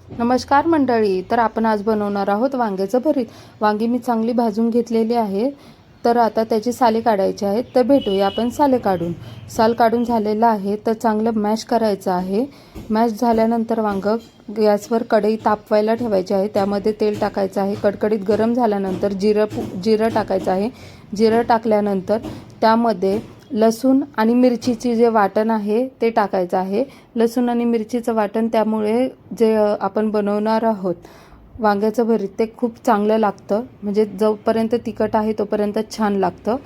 नमस्कार मंडळी, तर आपण आज बनवणार आहोत वांग्याचं भरीत। वांगी मी चांगली भाजून घेतलेली आहे, तर आता त्याची साले काढायची आहेत। तर भेटूया आपण साले काढून। साल काढून झालेलं आहे, तर चांगलं मॅश करायचं आहे। मॅश झाल्यानंतर वांग गॅसवर कढई तापवायला ठेवायची आहे, त्यामध्ये तेल टाकायचं आहे। कडकडीत गरम झाल्यानंतर जिरं टाकायचं आहे। जिरं टाकल्यानंतर त्यामध्ये लसूण आणि मिरचीचे जे वाटण आहे ते टाकायचं आहे। लसूण आणि मिरचीचं वाटण त्यामुळे जे आपण बनवणार आहोत वांग्याचं भरीत ते खूप चांगलं लागतं, म्हणजे जोपर्यंत तिखट आहे तोपर्यंत छान लागतं।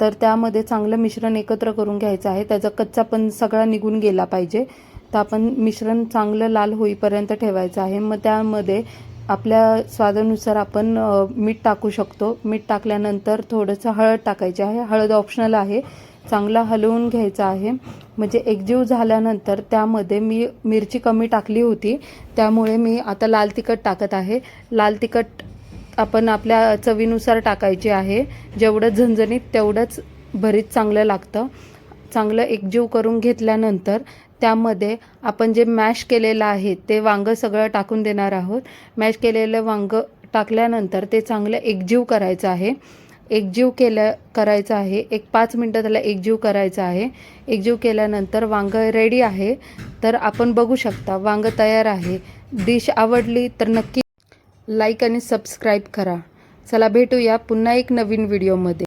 तर त्यामध्ये चांगलं मिश्रण एकत्र करून घ्यायचं आहे, त्याचा कच्चापण सगळा निघून गेला पाहिजे। तर आपण मिश्रण चांगलं लाल होईपर्यंत ठेवायचं आहे। मग त्यामध्ये आपल्या स्वादानुसार आपण मीठ टाकू शकतो। मीठ टाकल्यानंतर थोडंसं हळद टाकायची आहे, हळद ऑप्शनल आहे। चांगला हलवून घ्यायचा आहे, म्हणजे एकजीव झाल्यानंतर त्यामध्ये मी मिरची कमी टाकली होती, त्यामुळे मी आता लाल तिखट टाकत आहे। लाल तिखट आपण आपल्या चवीनुसार टाकायचे आहे, जेवढं झणझणीत तेवढंच भरीत चांगलं लागतं। चांगलं एकजीव करून घेतल्यानंतर त्यामध्ये आपण जे मॅश केलेलं आहे ते वांगं सगळं टाकून देणार आहोत। मॅश केलेलं वांगं टाकल्यानंतर ते चांगलं एकजीव करायचं आहे। करायचं आहे, एक 5 मिनटं त्याला एकजीव करायचं आहे। एकजीव केल्यानंतर वांगं रेडी आहे, तर आपण बघू शकता वांगं तयार आहे। डिश आवडली तर नक्की लाईक आणि सबस्क्राईब करा। चला भेटूया पुन्हा एक नवीन व्हिडिओमध्ये।